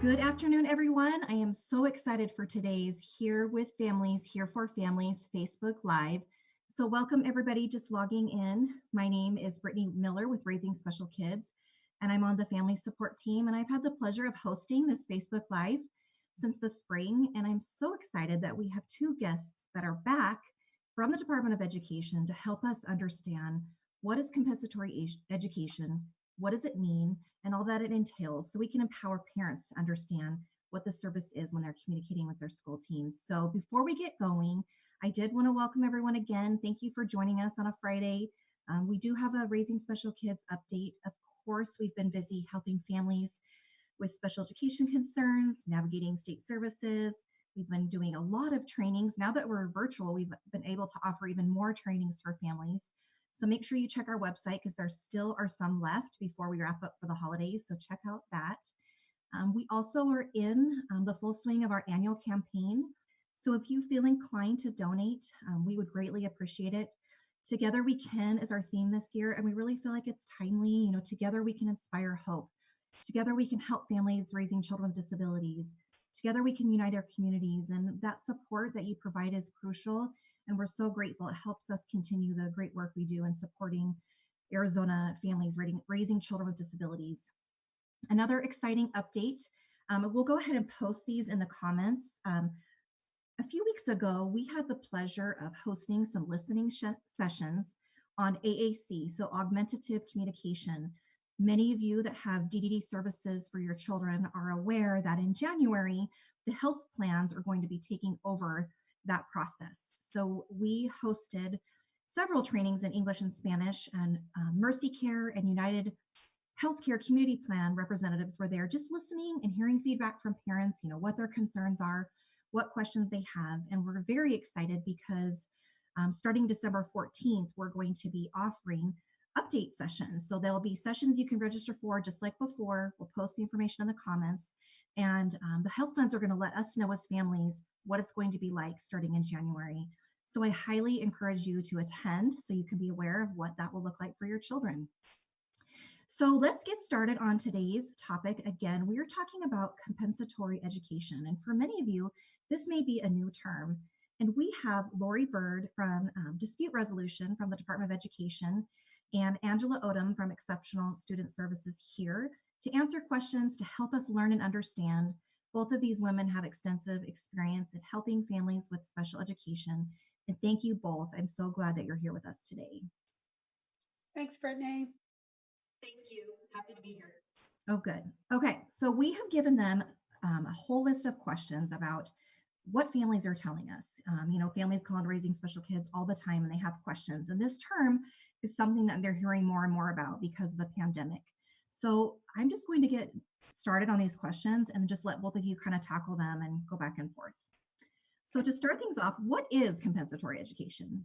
Good afternoon, everyone. I am so excited for today's Here with Families, Here for Families Facebook Live. So welcome everybody just logging in. My name is Brittany Miller with Raising Special Kids, and I'm on the family support team, and I've had the pleasure of hosting this Facebook Live since the spring, and I'm so excited that we have two guests that are back from the Department of Education to help us understand what is compensatory education, what does it mean, and all that it entails, so we can empower parents to understand what the service is when they're communicating with their school teams. So before we get going, I did want to welcome everyone again. Thank you for joining us on a Friday. We do have a Raising Special Kids update. Of course, we've been busy helping families with special education concerns, navigating state services. We've been doing a lot of trainings. Now that we're virtual, we've been able to offer even more trainings for families. So make sure you check our website because there still are some left before we wrap up for the holidays. So check out that. We also are in the full swing of our annual campaign. So if you feel inclined to donate, we would greatly appreciate it. Together We Can is our theme this year, and we really feel like it's timely. You know, together we can inspire hope. Together we can help families raising children with disabilities. Together we can unite our communities, and that support that you provide is crucial. And we're so grateful. It helps us continue the great work we do in supporting Arizona families raising children with disabilities. Another exciting update, we'll go ahead and post these in the comments. A few weeks ago, we had the pleasure of hosting some listening sessions on AAC, so augmentative communication. Many of you that have DDD services for your children are aware that in January, the health plans are going to be taking over that process. So we hosted several trainings in English and Spanish, and Mercy Care and United Healthcare Community Plan representatives were there just listening and hearing feedback from parents, you know, what their concerns are, what questions they have. And we're very excited because starting December 14th, we're going to be offering update sessions. So there'll be sessions you can register for just like before. We'll post the information in the comments. And the health plans are going to let us know as families what it's going to be like starting in January. So I highly encourage you to attend so you can be aware of what that will look like for your children. So let's get started on today's topic. Again, we are talking about compensatory education. And for many of you, this may be a new term. And we have Lori Bird from Dispute Resolution from the Department of Education and Angela Odom from Exceptional Student Services here to answer questions to help us learn and understand. Both of these women have extensive experience in helping families with special education. And thank you both. I'm so glad that you're here with us today. Thanks, Brittany. Thank you. Happy to be here. Oh, good. Okay, so we have given them a whole list of questions about what families are telling us. You know, families call in Raising Special Kids all the time and they have questions. And this term is something that they're hearing more and more about because of the pandemic. So I'm just going to get started on these questions and just let both of you kind of tackle them and go back and forth. So to start things off, what is compensatory education?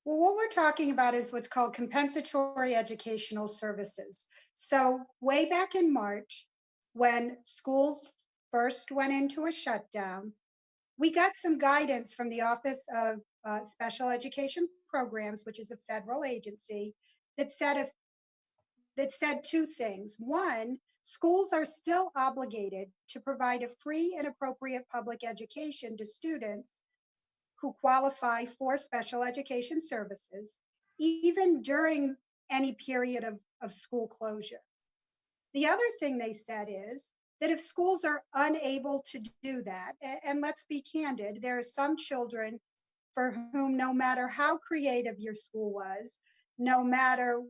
Well, what we're talking about is what's called compensatory educational services. So way back in March, when schools first went into a shutdown, we got some guidance from the Office of Special Education Programs, which is a federal agency, that said two things. One, schools are still obligated to provide a free and appropriate public education to students who qualify for special education services, even during any period of school closure. The other thing they said is that if schools are unable to do that, and let's be candid, there are some children for whom no matter how creative your school was, no matter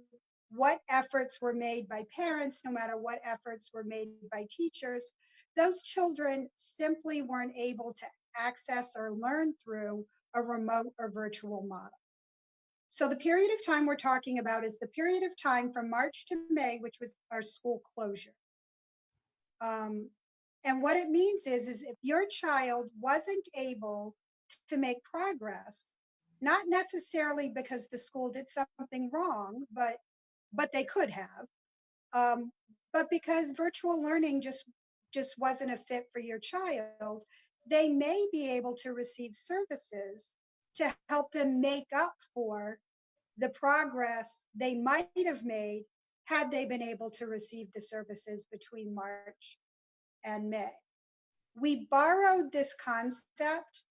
what efforts were made by parents, no matter what efforts were made by teachers, those children simply weren't able to access or learn through a remote or virtual model. So the period of time we're talking about is the period of time from March to May, which was our school closure. And what it means is if your child wasn't able to make progress, not necessarily because the school did something wrong, but they could have, but because virtual learning just wasn't a fit for your child, they may be able to receive services to help them make up for the progress they might have made had they been able to receive the services between March and May. We borrowed this concept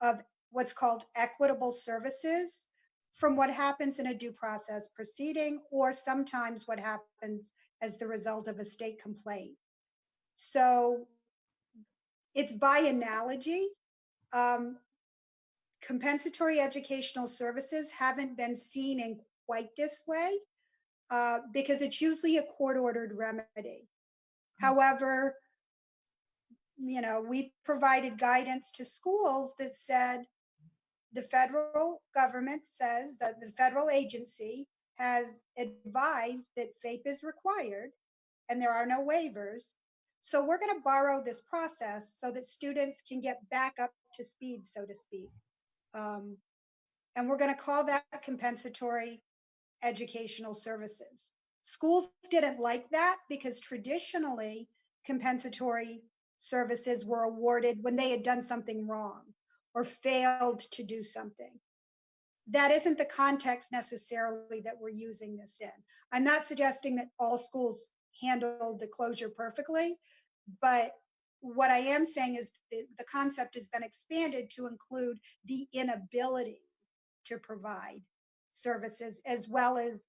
of what's called equitable services from what happens in a due process proceeding, or sometimes what happens as the result of a state complaint. So it's by analogy. Compensatory educational services haven't been seen in quite this way because it's usually a court-ordered remedy. However, we provided guidance to schools that said the federal government says that the federal agency has advised that FAPE is required and there are no waivers. So we're going to borrow this process so that students can get back up to speed, so to speak. And we're going to call that compensatory educational services. Schools didn't like that because traditionally compensatory services were awarded when they had done something wrong or failed to do something. That isn't the context necessarily that we're using this in. I'm not suggesting that all schools handled the closure perfectly, but what I am saying is the concept has been expanded to include the inability to provide services as well as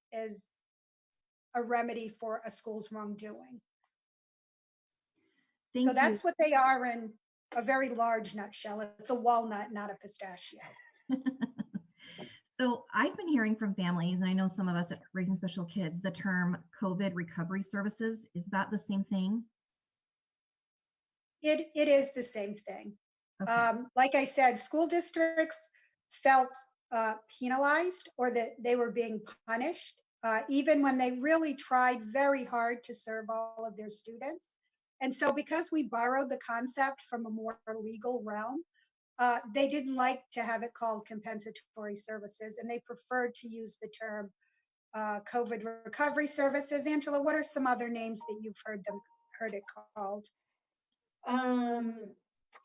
a remedy for a school's wrongdoing. So that's what they are in a very large nutshell. It's a walnut, not a pistachio. So I've been hearing from families, and I know some of us at Raising Special Kids, the term COVID recovery services. Is that the same thing? It is the same thing. Okay. Like I said, school districts felt penalized or that they were being punished, even when they really tried very hard to serve all of their students. And so because we borrowed the concept from a more legal realm, they didn't like to have it called compensatory services, and they preferred to use the term COVID recovery services. Angela, what are some other names that you've heard it called?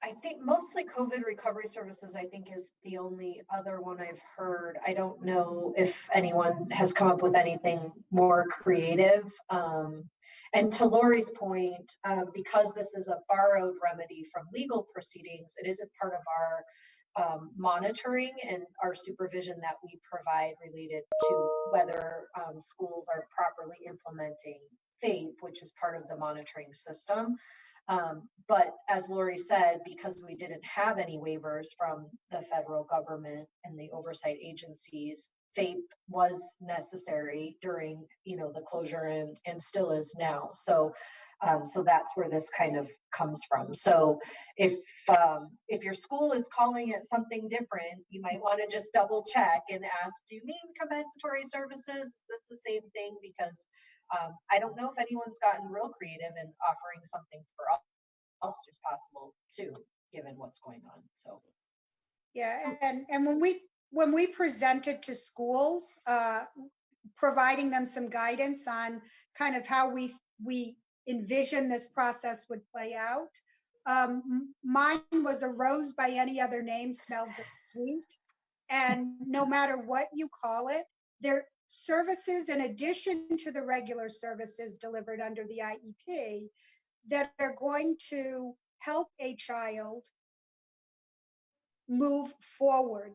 I think mostly COVID recovery services, I think, is the only other one I've heard. I don't know if anyone has come up with anything more creative. And to Lori's point, because this is a borrowed remedy from legal proceedings, it isn't part of our monitoring and our supervision that we provide related to whether schools are properly implementing FAPE, which is part of the monitoring system. But as Lori said, because we didn't have any waivers from the federal government and the oversight agencies, FAPE was necessary during, the closure and still is now. So that's where this kind of comes from. So if your school is calling it something different, you might want to just double check and ask, do you mean compensatory services? Is this the same thing? Because I don't know if anyone's gotten real creative in offering something for else is possible too, given what's going on. So yeah, and when we presented to schools, providing them some guidance on kind of how we envision this process would play out, mine was a rose by any other name smells sweet, and no matter what you call it, there services in addition to the regular services delivered under the IEP that are going to help a child move forward.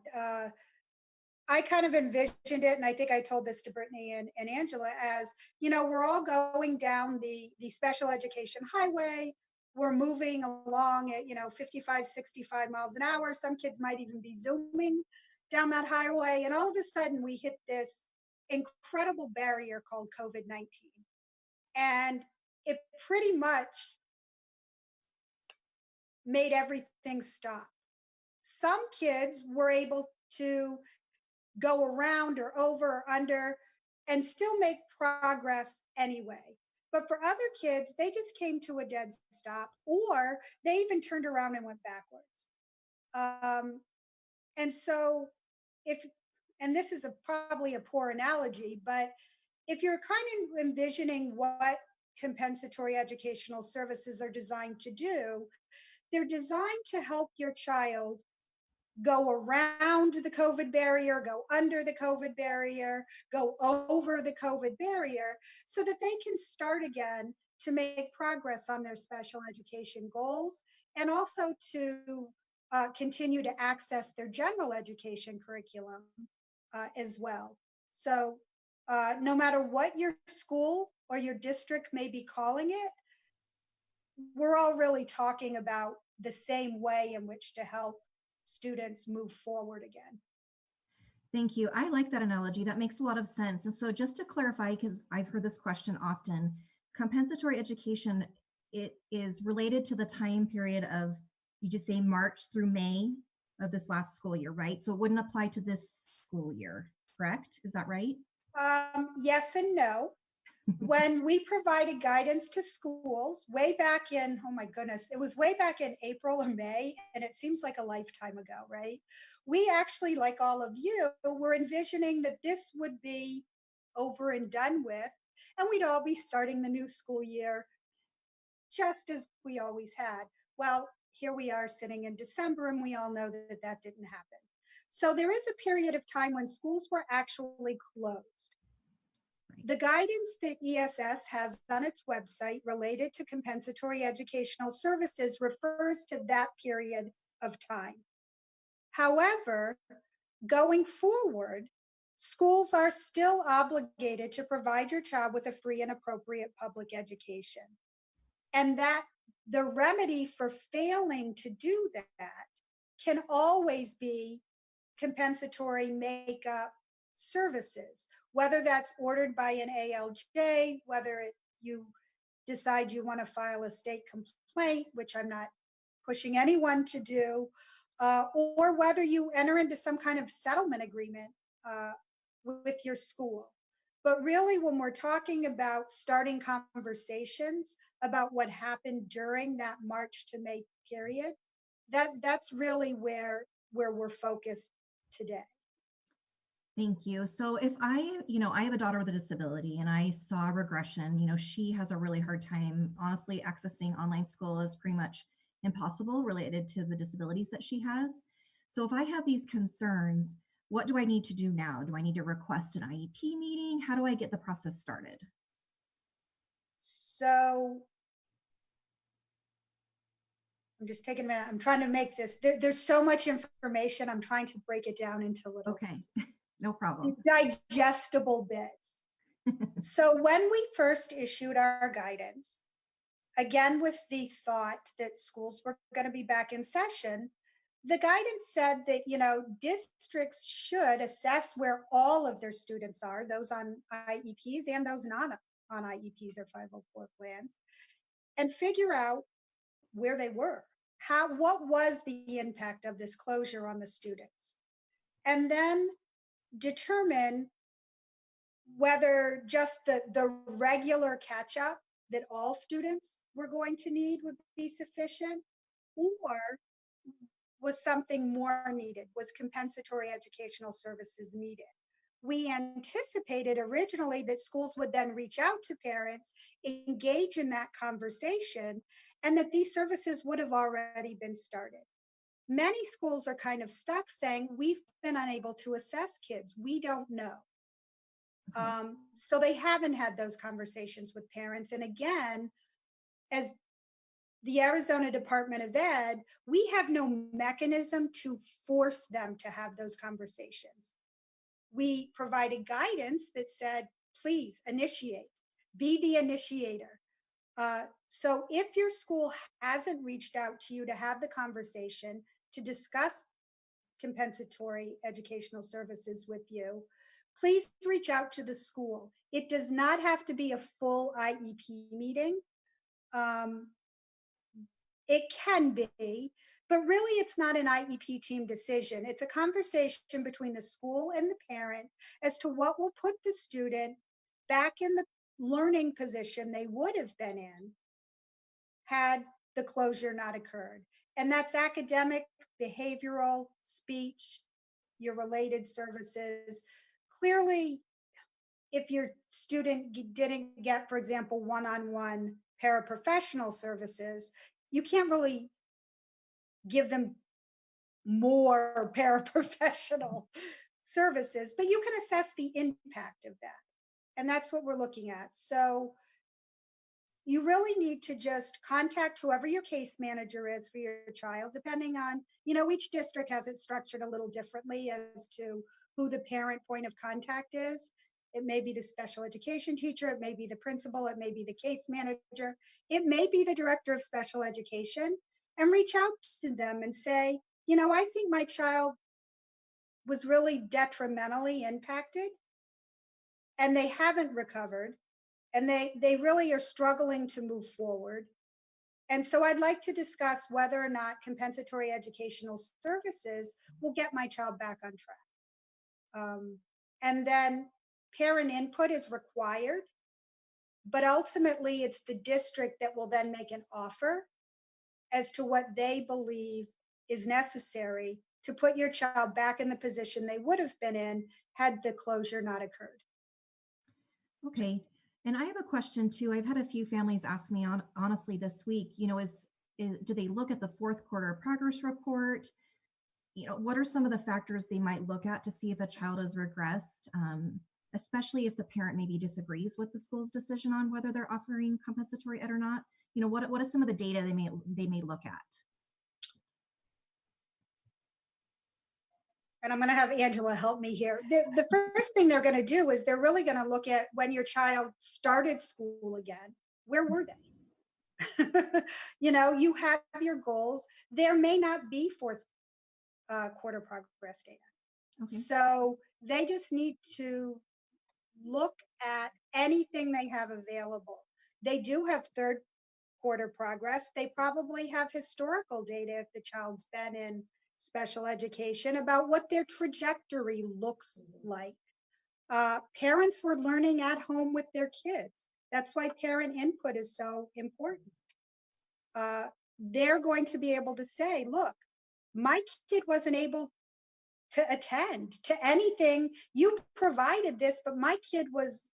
I kind of envisioned it, and I think I told this to Brittany and Angela, as, we're all going down the special education highway. We're moving along at, 55, 65 miles an hour. Some kids might even be zooming down that highway. And all of a sudden we hit this incredible barrier called COVID-19. And it pretty much made everything stop. Some kids were able to go around or over or under and still make progress anyway. But for other kids, they just came to a dead stop, or they even turned around and went backwards. And so and this is probably a poor analogy, but if you're kind of envisioning what compensatory educational services are designed to do, they're designed to help your child go around the COVID barrier, go under the COVID barrier, go over the COVID barrier, so that they can start again to make progress on their special education goals and also to continue to access their general education curriculum as well. So no matter what your school or your district may be calling it, we're all really talking about the same way in which to help students move forward again. Thank you. I like that analogy. That makes a lot of sense. And so just to clarify, because I've heard this question often, compensatory education, it is related to the time period of, you just say March through May of this last school year, right? So it wouldn't apply to this school year, correct? Is that right? Yes and no. When we provided guidance to schools way back in, oh my goodness, it was way back in April or May, and it seems like a lifetime ago, right? We actually, like all of you, were envisioning that this would be over and done with, and we'd all be starting the new school year just as we always had. Well, here we are sitting in December, and we all know that that didn't happen. So there is a period of time when schools were actually closed. The guidance that ESS has on its website related to compensatory educational services refers to that period of time. However, going forward, schools are still obligated to provide your child with a free and appropriate public education. And that the remedy for failing to do that can always be compensatory makeup services, whether that's ordered by an ALJ, whether you decide you want to file a state complaint, which I'm not pushing anyone to do, or whether you enter into some kind of settlement agreement with your school. But really, when we're talking about starting conversations about what happened during that March to May period, that's really where we're focused today. Thank you. So if I have a daughter with a disability and I saw regression, she has a really hard time, honestly, accessing online school is pretty much impossible related to the disabilities that she has. So if I have these concerns, what do I need to do now? Do I need to request an IEP meeting? How do I get the process started? So I'm just taking a minute. I'm trying to make this, there's so much information. I'm trying to break it down into little No problem. digestible bits. So when we first issued our guidance, again, with the thought that schools were going to be back in session, the guidance said that, districts should assess where all of their students are, those on IEPs and those not on IEPs or 504 plans, and figure out where they were. What was the impact of this closure on the students? And then determine whether just the regular catch up that all students were going to need would be sufficient, or was something more needed? Was compensatory educational services needed? We anticipated originally that schools would then reach out to parents, engage in that conversation, and that these services would have already been started. Many schools are kind of stuck saying, we've been unable to assess kids. We don't know. So they haven't had those conversations with parents. And again, as the Arizona Department of Ed, we have no mechanism to force them to have those conversations. We provided guidance that said, please initiate, be the initiator. So if your school hasn't reached out to you to have the conversation to discuss compensatory educational services with you, please reach out to the school. It does not have to be a full IEP meeting. It can be, but really it's not an IEP team decision. It's a conversation between the school and the parent as to what will put the student back in the learning position they would have been in had the closure not occurred. And that's academic, behavioral, speech, your related services. Clearly, if your student didn't get, for example, one-on-one paraprofessional services, you can't really give them more paraprofessional services, but you can assess the impact of that. And that's what we're looking at. So you really need to just contact whoever your case manager is for your child, depending on, each district has it structured a little differently as to who the parent point of contact is. It may be the special education teacher, it may be the principal, it may be the case manager, it may be the director of special education, and reach out to them and say, I think my child was really detrimentally impacted and they haven't recovered and they really are struggling to move forward. And so I'd like to discuss whether or not compensatory educational services will get my child back on track. And then parent input is required, but ultimately it's the district that will then make an offer as to what they believe is necessary to put your child back in the position they would have been in had the closure not occurred. Okay. And I have a question too. I've had a few families ask me honestly this week, do they look at the fourth quarter progress report? What are some of the factors they might look at to see if a child is regressed, especially if the parent maybe disagrees with the school's decision on whether they're offering compensatory ed or not? What is some of the data they may look at? And I'm going to have Angela help me here. The first thing they're going to do is they're really going to look at when your child started school again. Where were they? You have your goals. There may not be fourth quarter progress data. Okay. So they just need to look at anything they have available. They do have third quarter progress. They probably have historical data if the child's been in special education about what their trajectory looks like. Parents were learning at home with their kids. That's why parent input is so important. They're going to be able to say, look, my kid wasn't able to attend to anything. You provided this, but my kid was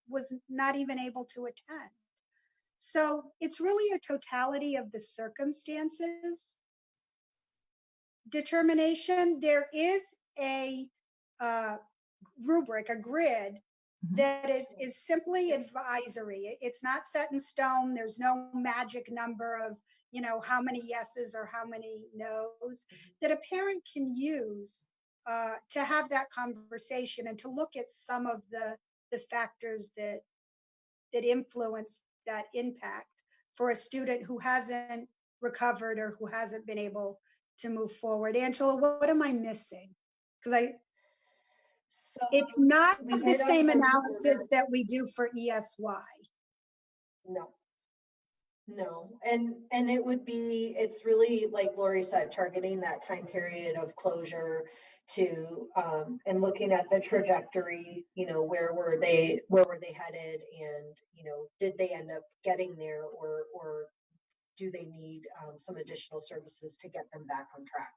not even able to attend. So it's really a totality of the circumstances determination. There is a rubric, a grid that is simply advisory. It's not set in stone. There's no magic number of, how many yeses or how many no's that a parent can use to have that conversation and to look at some of the factors that influence that impact for a student who hasn't recovered or who hasn't been able to move forward. Angela, what am I missing? Because it's not the same analysis that we do for ESY. No. And it's really, like Lori said, targeting that time period of closure to, and looking at the trajectory, where were they headed, and, did they end up getting there, or do they need some additional services to get them back on track?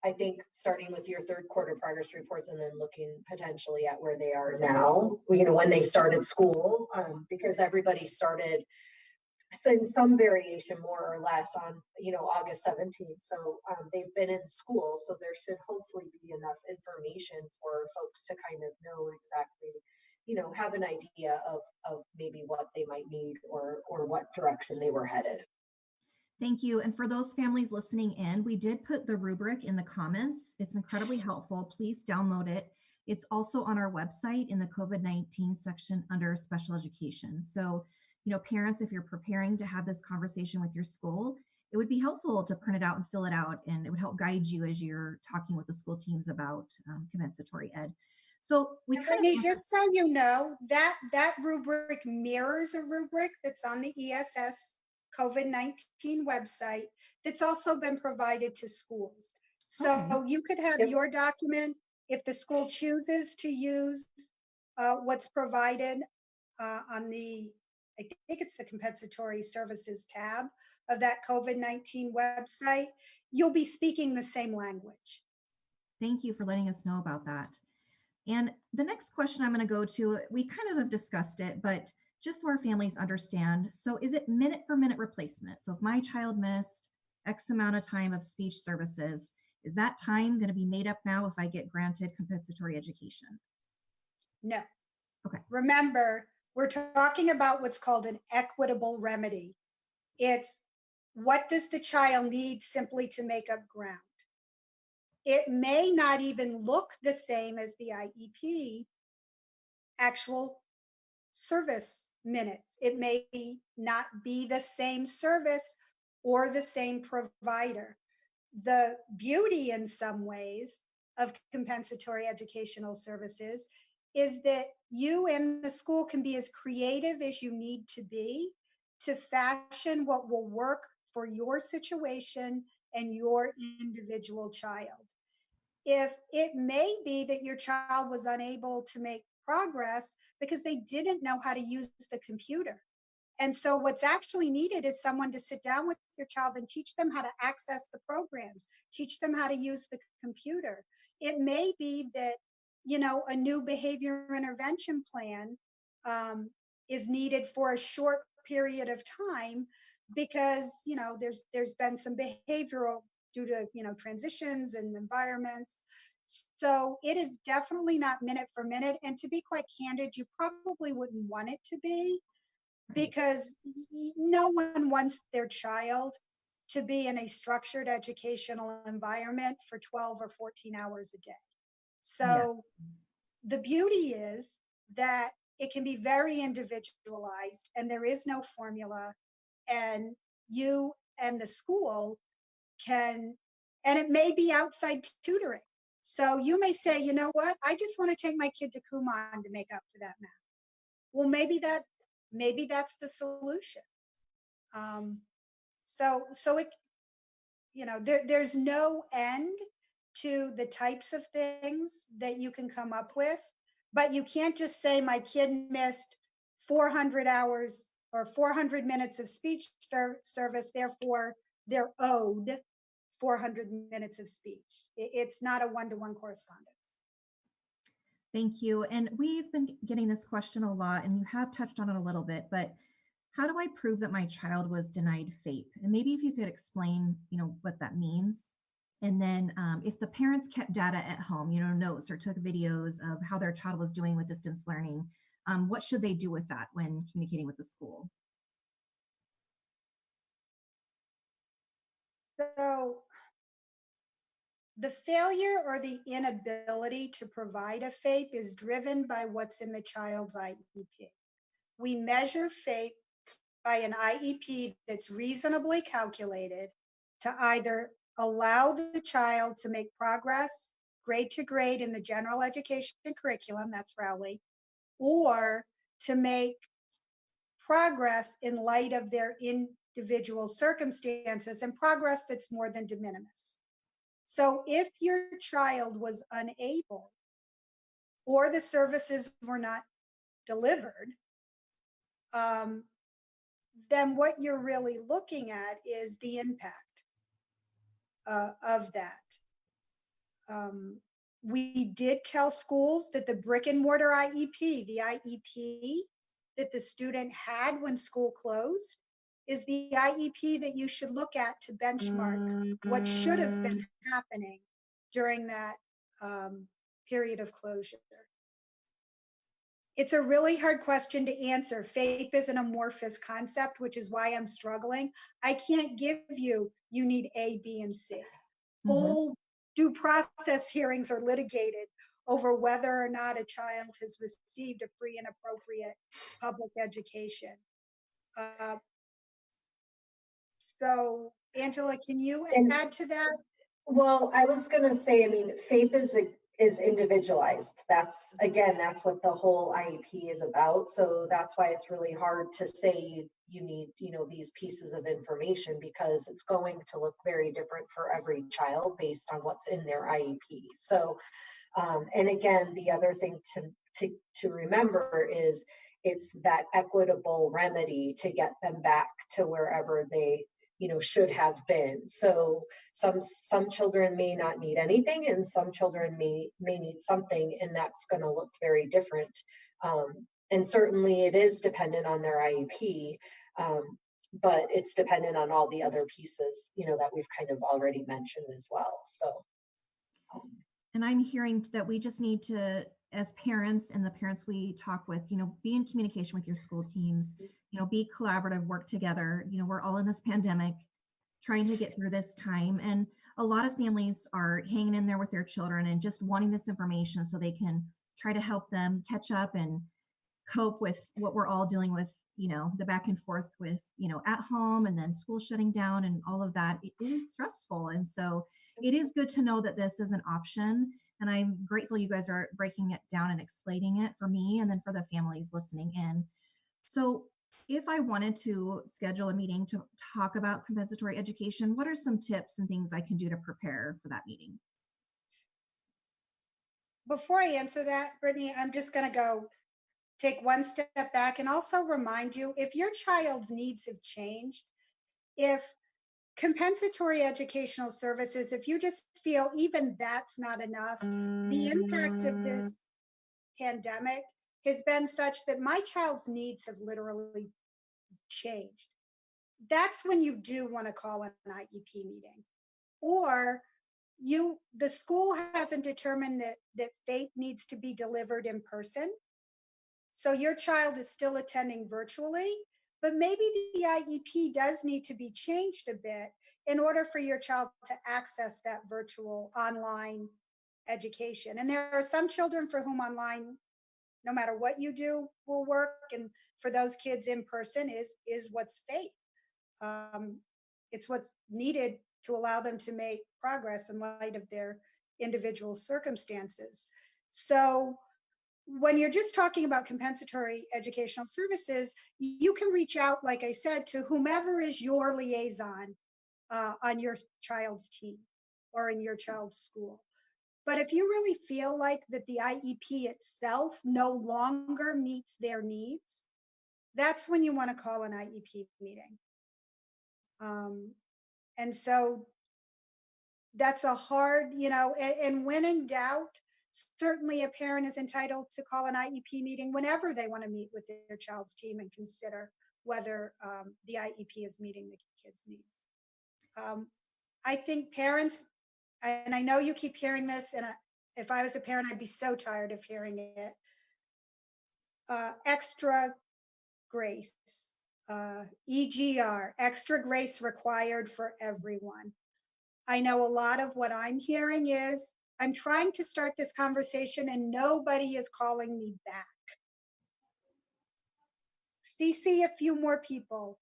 I think starting with your third quarter progress reports and then looking potentially at where they are now, when they started school, because everybody started in some variation more or less on, August 17th. So they've been in school, so there should hopefully be enough information for folks to kind of know exactly, have an idea of maybe what they might need or what direction they were headed. Thank you. And for those families listening in, we did put the rubric in the comments. It's incredibly helpful. Please download it. It's also on our website in the COVID-19 section under special education. So, parents, if you're preparing to have this conversation with your school, it would be helpful to print it out and fill it out, and it would help guide you as you're talking with the school teams about compensatory ed. So just so you know, that rubric mirrors a rubric that's on the ESS COVID-19 website that's also been provided to schools. So you could have your document if the school chooses to use what's provided on the, I think it's the Compensatory Services tab of that COVID-19 website. You'll be speaking the same language. Thank you for letting us know about that. And the next question I'm going to go to, we kind of have discussed it, but just so our families understand, so is it minute for minute replacement? So if my child missed X amount of time of speech services, Is that time going to be made up now if I get granted compensatory education? No. Okay. Remember, we're talking about what's called an equitable remedy. It's what does the child need simply to make up ground? It may not even look the same as the IEP actual service minutes. It may not be the same service or the same provider. The beauty in some ways of compensatory educational services is that you and the school can be as creative as you need to be to fashion what will work for your situation and your individual child. If it may be that your child was unable to make progress because they didn't know how to use the computer. And so what's actually needed is someone to sit down with your child and teach them how to access the programs, teach them how to use the computer. It may be that, a new behavior intervention plan is needed for a short period of time because, there's been some behavioral due to, transitions and environments. So it is definitely not minute for minute. And to be quite candid, you probably wouldn't want it to be, because no one wants their child to be in a structured educational environment for 12 or 14 hours a day. So the beauty is that it can be very individualized and there is no formula, and you and the school can, and it may be outside tutoring. So you may say, you know what, I just want to take my kid to Kumon to make up for that math. Well, maybe that's the solution. So it, there's no end to the types of things that you can come up with, but you can't just say my kid missed 400 hours or 400 minutes of speech service, therefore they're owed 400 minutes of speech. It's not a one-to-one correspondence. Thank you. And we've been getting this question a lot, and you have touched on it a little bit, but how do I prove that my child was denied FAPE? And maybe if you could explain, what that means. And then if the parents kept data at home, notes or took videos of how their child was doing with distance learning, what should they do with that when communicating with the school? So the failure or the inability to provide a FAPE is driven by what's in the child's IEP. We measure FAPE by an IEP that's reasonably calculated to either allow the child to make progress grade to grade in the general education curriculum, that's Rowley, or to make progress in light of their individual circumstances and progress that's more than de minimis. So if your child was unable or the services were not delivered, then what you're really looking at is the impact of that. We did tell schools that the brick and mortar IEP, the IEP that the student had when school closed, is the IEP that you should look at to benchmark what should have been happening during that period of closure. It's a really hard question to answer. FAPE is an amorphous concept, which is why I'm struggling. I can't give you need A, B, and C. Whole due process hearings are litigated over whether or not a child has received a free and appropriate public education. So, Angela, can you add to that? Well, I was going to say, FAPE is individualized. That's what the whole IEP is about. So that's why it's really hard to say you need, these pieces of information, because it's going to look very different for every child based on what's in their IEP. So, and again, the other thing to remember is it's that equitable remedy to get them back to wherever they should have been. So some children may not need anything, and some children may need something, and that's going to look very different. And certainly it is dependent on their IEP. but it's dependent on all the other pieces, that we've kind of already mentioned as well. So. And I'm hearing that we just need to, as parents and the parents we talk with, be in communication with your school teams, be collaborative, work together. We're all in this pandemic trying to get through this time. And a lot of families are hanging in there with their children and just wanting this information so they can try to help them catch up and cope with what we're all dealing with, the back and forth with, at home and then school shutting down and all of that. It is stressful. And so it is good to know that this is an option. And I'm grateful you guys are breaking it down and explaining it for me and then for the families listening in. So if I wanted to schedule a meeting to talk about compensatory education, what are some tips and things I can do to prepare for that meeting? Before I answer that, Brittany, I'm just going to go take one step back and also remind you, if your child's needs have changed, if compensatory educational services, if you just feel even that's not enough, the impact of this pandemic has been such that my child's needs have literally changed. That's when you do want to call an IEP meeting. Or the school hasn't determined that FAPE needs to be delivered in person. So your child is still attending virtually, but maybe the IEP does need to be changed a bit in order for your child to access that virtual online education. And there are some children for whom online, no matter what you do, will work. And for those kids, in person is what's FAPE. It's what's needed to allow them to make progress in light of their individual circumstances. So when you're just talking about compensatory educational services, you can reach out, like I said, to whomever is your liaison on your child's team or in your child's school. But if you really feel like that the IEP itself no longer meets their needs, that's when you want to call an IEP meeting. And so that's a hard, and when in doubt, certainly a parent is entitled to call an IEP meeting whenever they want to meet with their child's team and consider whether the IEP is meeting the kids' needs. I think parents, and I know you keep hearing this, and if I was a parent, I'd be so tired of hearing it. Extra grace, EGR, extra grace required for everyone. I know a lot of what I'm hearing is, I'm trying to start this conversation and nobody is calling me back. CC a few more people.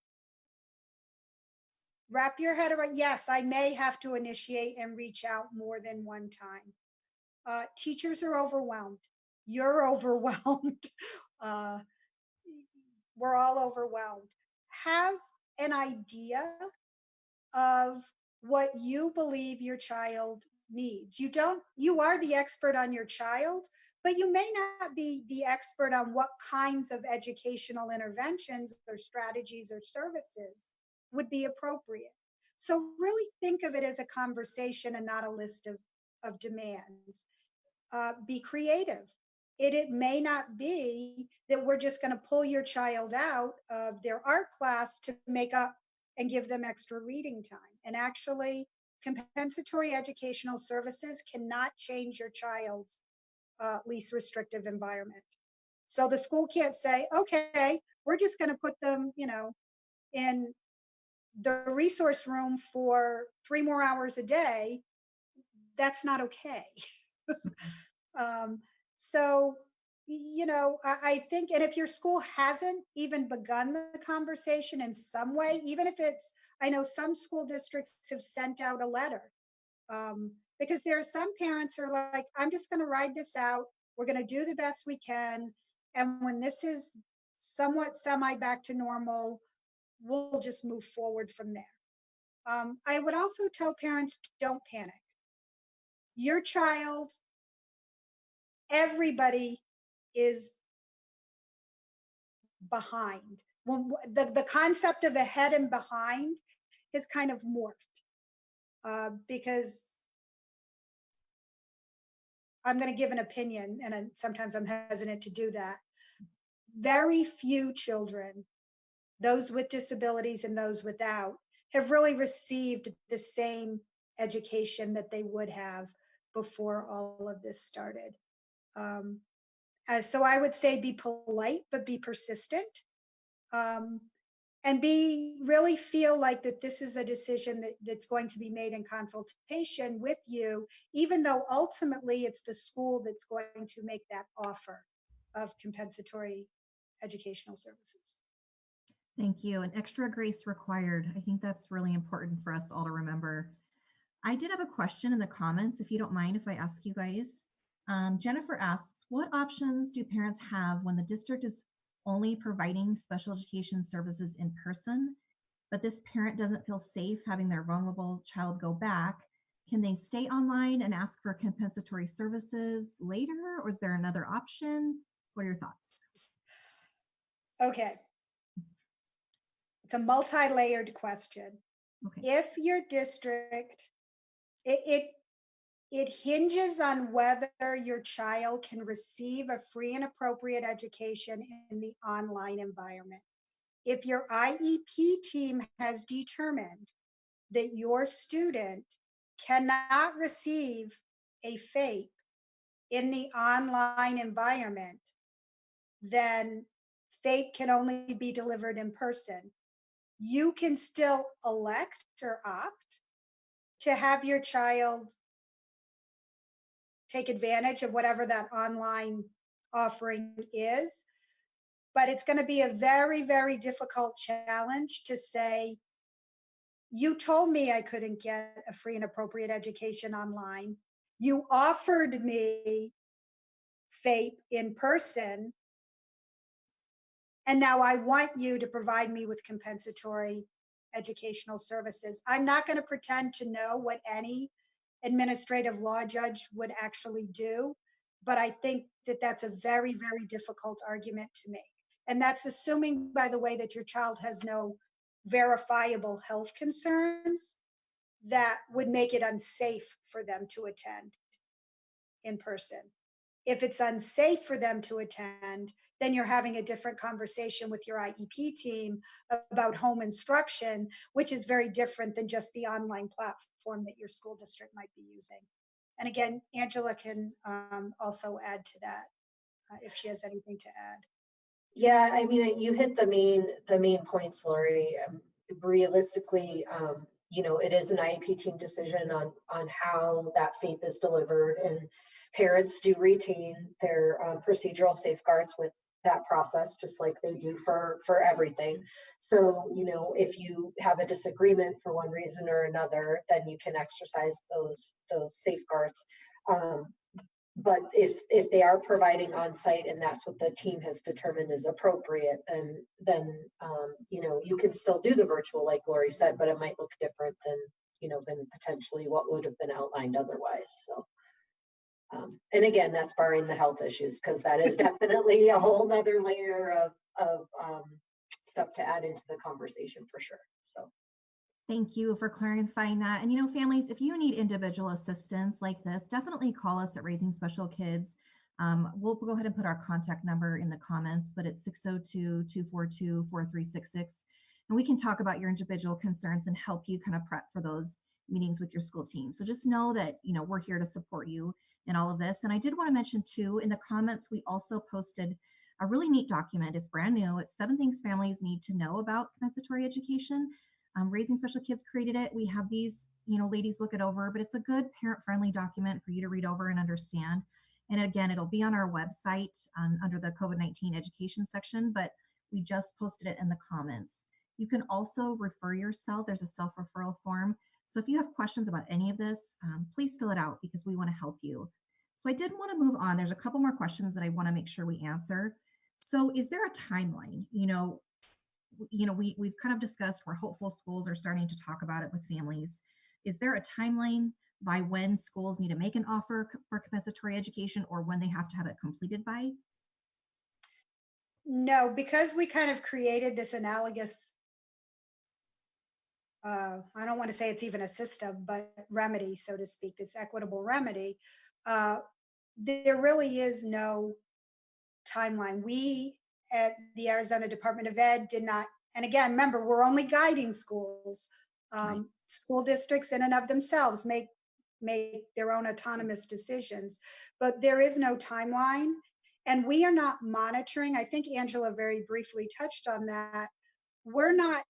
Wrap your head around, yes, I may have to initiate and reach out more than one time. Teachers are overwhelmed. You're overwhelmed. We're all overwhelmed. Have an idea of what you believe your child needs. You are the expert on your child, but you may not be the expert on what kinds of educational interventions or strategies or services would be appropriate. So really think of it as a conversation and not a list of demands. Be creative. It may not be that we're just going to pull your child out of their art class to make up and give them extra reading time. And actually, compensatory educational services cannot change your child's least restrictive environment. So the school can't say, okay, we're just going to put them, in the resource room for 3 more hours a day. That's not okay. So, I think, and if your school hasn't even begun the conversation in some way, even if I know some school districts have sent out a letter, because there are some parents who are like, I'm just going to ride this out. We're going to do the best we can. And when this is somewhat semi back to normal, we'll just move forward from there. I would also tell parents, don't panic. Your child, everybody is behind. When the concept of ahead and behind is kind of morphed, because I'm going to give an opinion, and sometimes I'm hesitant to do that. Very few children those with disabilities and those without, have really received the same education that they would have before all of this started. So I would say be polite, but be persistent. And really feel like that this is a decision that's going to be made in consultation with you, even though ultimately it's the school that's going to make that offer of compensatory educational services. Thank you. And extra grace required. I think that's really important for us all to remember. I did have a question in the comments, if you don't mind if I ask you guys. Jennifer asks, what options do parents have when the district is only providing special education services in person, but this parent doesn't feel safe having their vulnerable child go back? Can they stay online and ask for compensatory services later, or is there another option? What are your thoughts? Okay. It's a multi-layered question. Okay. If your district, it hinges on whether your child can receive a free and appropriate education in the online environment. If your IEP team has determined that your student cannot receive a FAPE in the online environment, then FAPE can only be delivered in person. You can still elect or opt to have your child take advantage of whatever that online offering is. But it's going to be a very, very difficult challenge to say, you told me I couldn't get a free and appropriate education online. You offered me FAPE in person. And now I want you to provide me with compensatory educational services. I'm not going to pretend to know what any administrative law judge would actually do, but I think that that's a very, very difficult argument to make. And that's assuming, by the way, that your child has no verifiable health concerns that would make it unsafe for them to attend in person. If it's unsafe for them to attend, then you're having a different conversation with your IEP team about home instruction, which is very different than just the online platform that your school district might be using. And again, Angela can also add to that if she has anything to add. Yeah, I mean, you hit the main points, Lori. Realistically, it is an IEP team decision on how that FAPE is delivered, and parents do retain their procedural safeguards with that process, just like they do for everything. So, if you have a disagreement for one reason or another, then you can exercise those safeguards. But if they are providing on-site and that's what the team has determined is appropriate, then you can still do the virtual, like Lori said, but it might look different than potentially what would have been outlined otherwise. So, and again, that's barring the health issues, because that is definitely a whole nother layer of stuff to add into the conversation for sure. So. Thank you for clarifying that. And families, if you need individual assistance like this, definitely call us at Raising Special Kids. We'll go ahead and put our contact number in the comments, but it's 602-242-4366. And we can talk about your individual concerns and help you kind of prep for those meetings with your school team. So just know that, we're here to support you in all of this. And I did want to mention too, in the comments, we also posted a really neat document. It's brand new. It's 7 things families need to know about compensatory education. Raising Special Kids created it. We have these, ladies look it over, but it's a good parent-friendly document for you to read over and understand. And again, it'll be on our website under the COVID-19 education section, but we just posted it in the comments. You can also refer yourself. There's a self-referral form. So if you have questions about any of this, please fill it out because we want to help you. So I did want to move on. There's a couple more questions that I want to make sure we answer. So is there a timeline? We've kind of discussed we're hopeful schools are starting to talk about it with families. Is there a timeline by when schools need to make an offer for compensatory education, or when they have to have it completed by? No, because we kind of created this analogous, I don't want to say it's even a system, but remedy, so to speak, this equitable remedy, there really is no timeline. We at the Arizona Department of Ed did not And again, remember, we're only guiding schools. Right. School districts in and of themselves make their own autonomous decisions, but there is no timeline. And we are not monitoring. I think Angela very briefly touched on that. We're not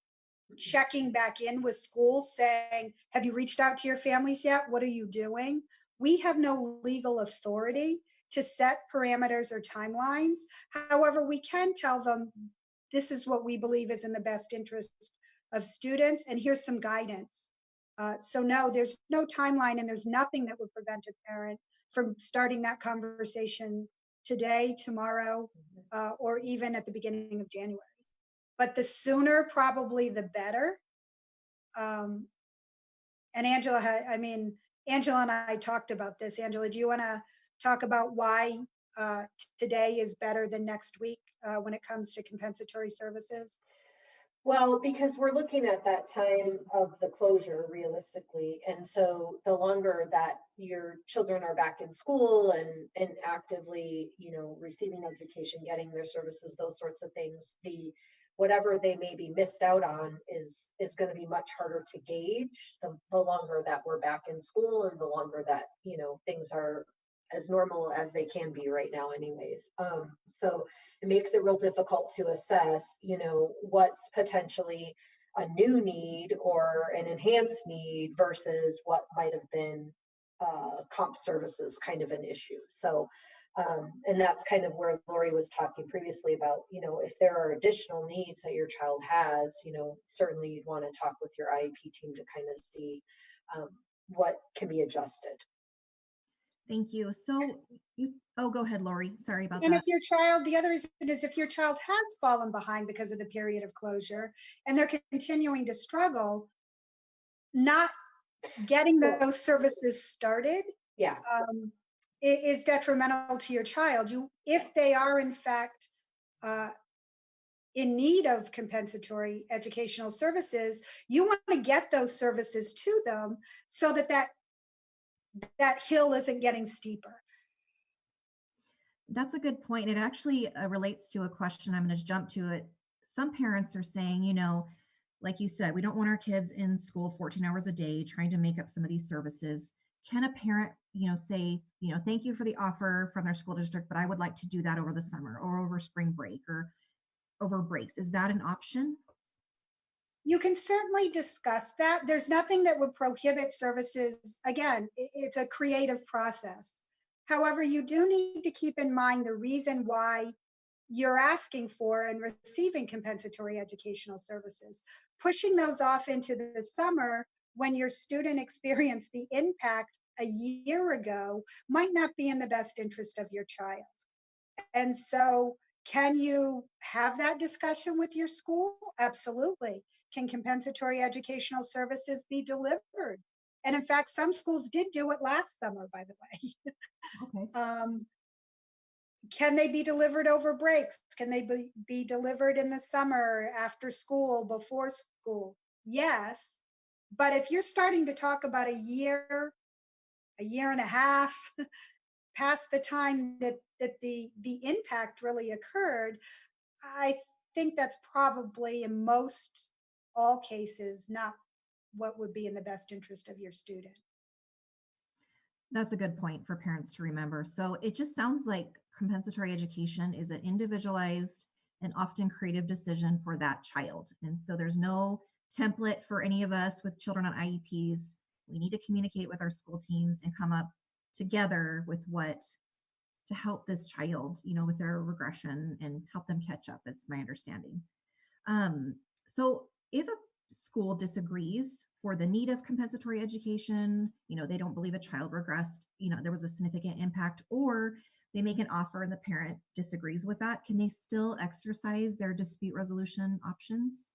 checking back in with schools saying, have you reached out to your families yet? What are you doing? We have no legal authority to set parameters or timelines. However, we can tell them this is what we believe is in the best interest of students, and here's some guidance. So no, there's no timeline, and there's nothing that would prevent a parent from starting that conversation today, tomorrow, or even at the beginning of January. But the sooner probably the better. And Angela, Angela and I talked about this. Angela, do you want to talk about why today is better than next week when it comes to compensatory services? Well, because we're looking at that time of the closure realistically. And so the longer that your children are back in school and actively, receiving education, getting their services, those sorts of things, whatever they may be missed out on is going to be much harder to gauge the longer that we're back in school and the longer that, things are as normal as they can be right now anyways. So it makes it real difficult to assess, what's potentially a new need or an enhanced need versus what might have been comp services kind of an issue. So, and that's kind of where Lori was talking previously about, if there are additional needs that your child has, certainly you'd want to talk with your IEP team to kind of see what can be adjusted. Thank you. So go ahead, Lori. Sorry about And that. if your child, the other reason is if your child has fallen behind because of the period of closure and they're continuing to struggle, not getting those services started is detrimental to your child. If they are in fact in need of compensatory educational services, you want to get those services to them so that hill isn't getting steeper. That's a good point. It actually relates to a question. I'm going to jump to it. Some parents are saying, like you said, we don't want our kids in school 14 hours a day trying to make up some of these services. Can a parent, say, thank you for the offer from their school district, but I would like to do that over the summer or over spring break or over breaks? Is that an option? You can certainly discuss that. There's nothing that would prohibit services. Again, it's a creative process. However, you do need to keep in mind the reason why you're asking for and receiving compensatory educational services. Pushing those off into the summer when your student experienced the impact a year ago might not be in the best interest of your child. And so, can you have that discussion with your school? Absolutely. Can compensatory educational services be delivered? And in fact, some schools did do it last summer, by the way. Okay. Can they be delivered over breaks? Can they be delivered in the summer, after school, before school? Yes. But if you're starting to talk about a year and a half past the time that the impact really occurred, I think that's probably in most all cases not what would be in the best interest of your student. That's a good point for parents to remember. So it just sounds like compensatory education is an individualized and often creative decision for that child. And so there's no template for any of us with children on IEPs. We need to communicate with our school teams and come up together with what to help this child, with their regression and help them catch up. It's my understanding. So if a school disagrees for the need of compensatory education, they don't believe a child regressed, there was a significant impact, or they make an offer and the parent disagrees with that, can they still exercise their dispute resolution options?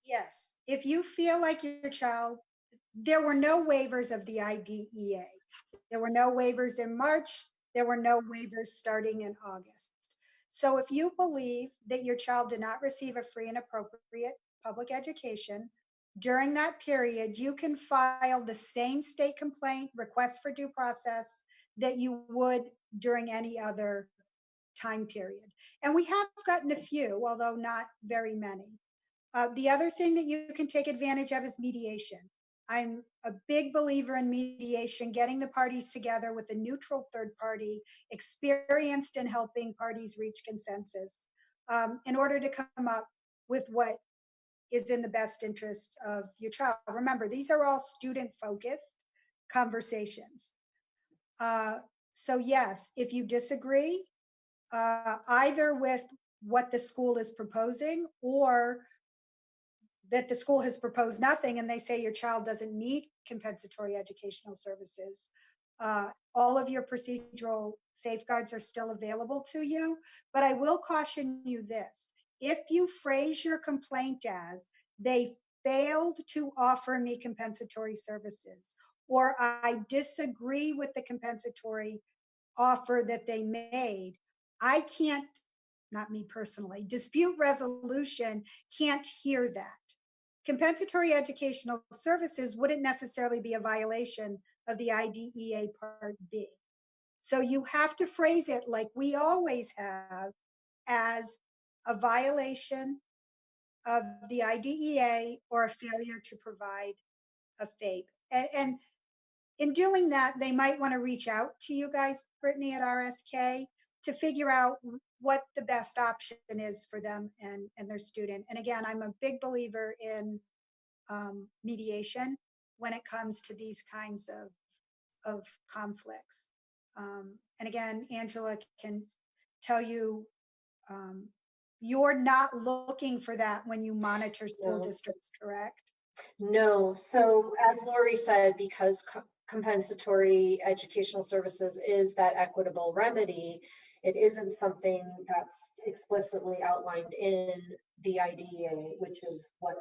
Yes. If you feel like your child, there were no waivers of the IDEA. There were no waivers in March. There were no waivers starting in August. So if you believe that your child did not receive a free and appropriate public education during that period, you can file the same state complaint request for due process that you would during any other time period. And we have gotten a few, although not very many. The other thing that you can take advantage of is mediation. I'm a big believer in mediation, getting the parties together with a neutral third party, experienced in helping parties reach consensus, in order to come up with what is in the best interest of your child. Remember, these are all student-focused conversations. So yes, if you disagree, either with what the school is proposing, or that the school has proposed nothing and they say your child doesn't need compensatory educational services, all of your procedural safeguards are still available to you. But I will caution you this: if you phrase your complaint as they failed to offer me compensatory services, or I disagree with the compensatory offer that they made, I can't, not me personally, dispute resolution can't hear that. Compensatory educational services wouldn't necessarily be a violation of the IDEA Part B. So you have to phrase it like we always have, as a violation of the IDEA or a failure to provide a FAPE. And in doing that, they might want to reach out to you guys, Brittany, at RSK, to figure out what the best option is for them and their student. And again, I'm a big believer in mediation when it comes to these kinds of conflicts. And again, Angela can tell you, you're not looking for that when you monitor school districts, correct? No. So as Lori said, because compensatory educational services is that equitable remedy, it isn't something that's explicitly outlined in the IDEA, which is what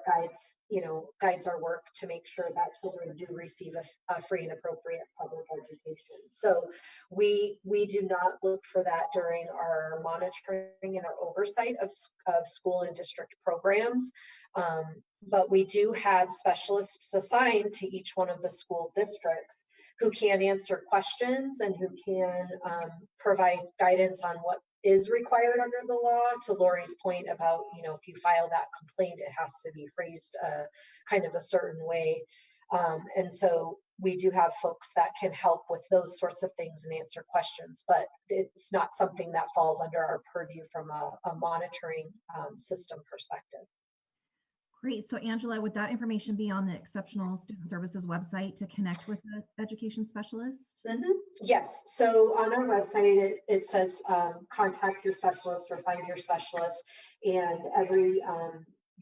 guides our work to make sure that children do receive a free and appropriate public education. So we do not look for that during our monitoring and our oversight of school and district programs. But we do have specialists assigned to each one of the school districts who can answer questions and who can provide guidance on what is required under the law. To Lori's point about, if you file that complaint, it has to be phrased kind of a certain way. And so we do have folks that can help with those sorts of things and answer questions, but it's not something that falls under our purview from a monitoring system perspective. Great. So Angela, would that information be on the Exceptional Student Services website to connect with the education specialist? Mm-hmm. Yes. So on our website, it says contact your specialist or find your specialist, and every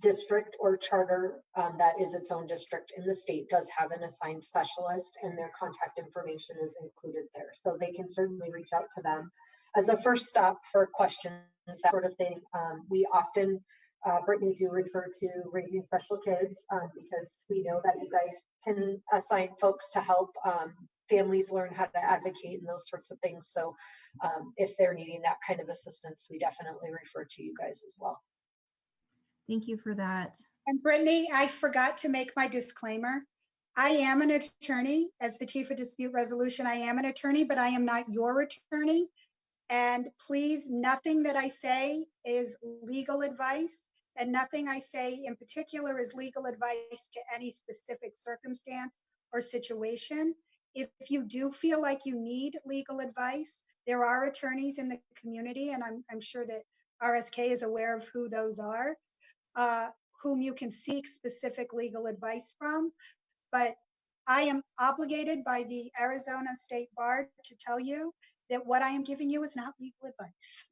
district or charter that is its own district in the state does have an assigned specialist, and their contact information is included there. So they can certainly reach out to them as a first stop for questions, that sort of thing. We often, Brittany, do refer to Raising Special Kids because we know that you guys can assign folks to help families learn how to advocate and those sorts of things. So if they're needing that kind of assistance, we definitely refer to you guys as well. Thank you for that. And Brittany, I forgot to make my disclaimer. I am an attorney. As the Chief of Dispute Resolution, I am an attorney, but I am not your attorney. And please, nothing that I say is legal advice, and nothing I say in particular is legal advice to any specific circumstance or situation. If you do feel like you need legal advice, there are attorneys in the community, and I'm sure that RSK is aware of who those are, whom you can seek specific legal advice from. But I am obligated by the Arizona State Bar to tell you that what I am giving you is not legal advice.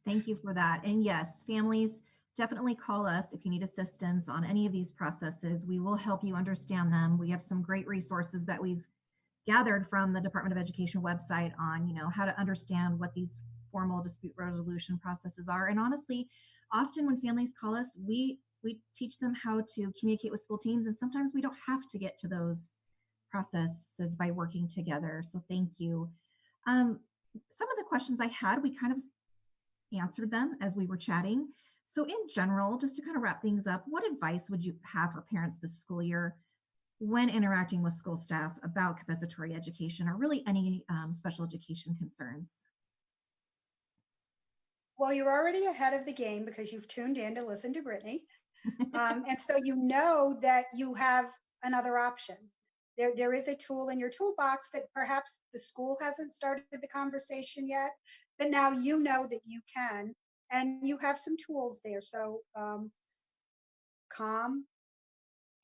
Thank you for that. And yes, families, definitely call us if you need assistance on any of these processes. We will help you understand them. We have some great resources that we've gathered from the Department of Education website on, how to understand what these formal dispute resolution processes are. And honestly, often when families call us, we teach them how to communicate with school teams, and sometimes we don't have to get to those processes by working together. So thank you. Some of the questions I had, we kind of answered them as we were chatting. So in general, just to kind of wrap things up, what advice would you have for parents this school year when interacting with school staff about compensatory education or really any special education concerns? Well, you're already ahead of the game because you've tuned in to listen to Brittany. And so you know that you have another option. There is a tool in your toolbox that perhaps the school hasn't started the conversation yet, but now you know that you can, and you have some tools there. So calm,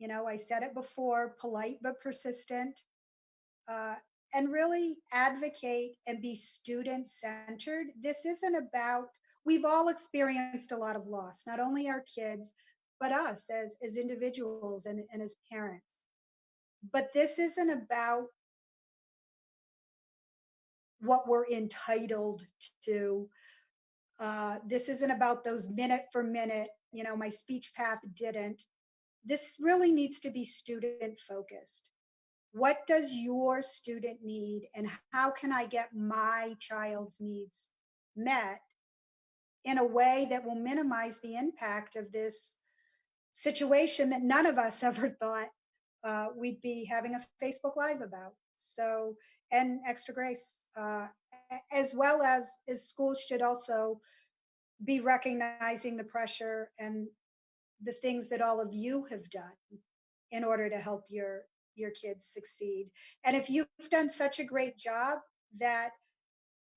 I said it before, polite but persistent, uh, and really advocate and be student centered. This isn't about, we've all experienced a lot of loss, not only our kids, but us as individuals and as parents. But this isn't about what we're entitled to. This isn't about those minute for minute, my speech path didn't. This really needs to be student focused. What does your student need, and how can I get my child's needs met in a way that will minimize the impact of this situation that none of us ever thought we'd be having a Facebook Live about? So, and extra grace, as well as schools should also be recognizing the pressure and the things that all of you have done in order to help your kids succeed. And if you've done such a great job that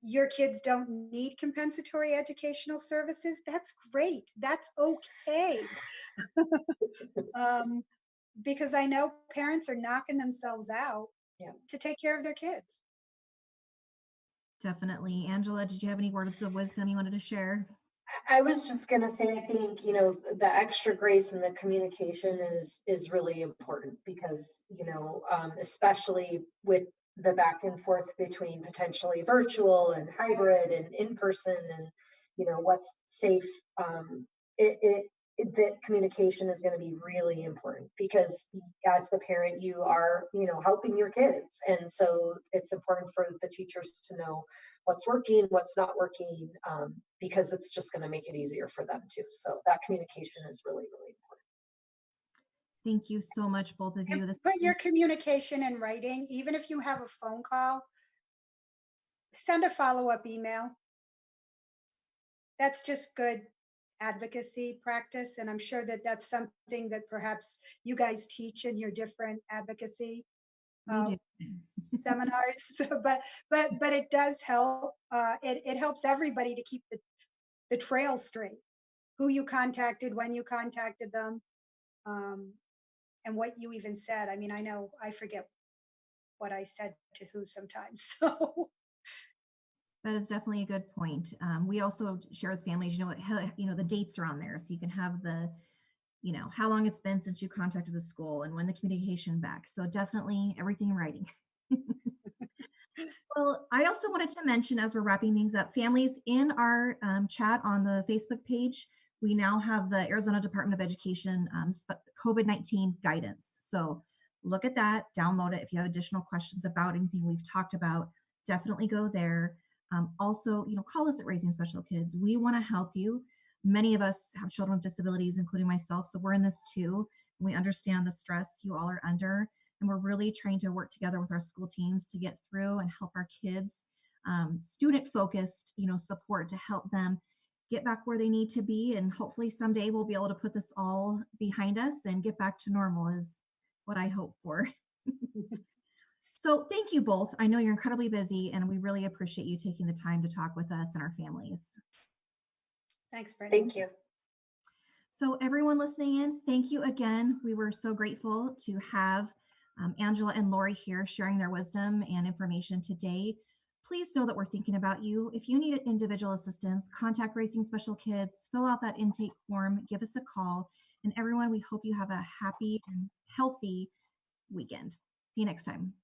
your kids don't need compensatory educational services, that's great. That's okay. Because I know parents are knocking themselves out to take care of their kids. Definitely. Angela, did you have any words of wisdom you wanted to share? I was just going to say, I think, the extra grace and the communication is really important because, especially with the back and forth between potentially virtual and hybrid and in person and, what's safe, that communication is going to be really important because as the parent, you are, helping your kids. And so it's important for the teachers to know what's working, what's not working, because it's just going to make it easier for them too. So that communication is really, really important. Thank you so much, both of you. Put your communication in writing, even if you have a phone call, send a follow-up email. That's just good advocacy practice. And I'm sure that that's something that perhaps you guys teach in your different advocacy seminars, but it does help. It helps everybody to keep the trail straight, who you contacted, when you contacted them, and what you even said. I mean, I know I forget what I said to who sometimes. So that is definitely a good point. We also share with families, the dates are on there, so you can have the, how long it's been since you contacted the school and when the communication back. So definitely everything in writing. Well, I also wanted to mention, as we're wrapping things up, families, in our chat on the Facebook page, we now have the Arizona Department of Education COVID-19 guidance. So look at that, download it. If you have additional questions about anything we've talked about, definitely go there. Also, call us at Raising Special Kids. We want to help you. Many of us have children with disabilities, including myself, so we're in this too. We understand the stress you all are under. And we're really trying to work together with our school teams to get through and help our kids, student-focused, support to help them get back where they need to be. And hopefully someday we'll be able to put this all behind us and get back to normal is what I hope for. So thank you both. I know you're incredibly busy and we really appreciate you taking the time to talk with us and our families. Thanks, Brittany. Thank you. So everyone listening in, thank you again. We were so grateful to have Angela and Lori here sharing their wisdom and information today. Please know that we're thinking about you. If you need individual assistance, contact Raising Special Kids, fill out that intake form, give us a call. And everyone, we hope you have a happy and healthy weekend. See you next time.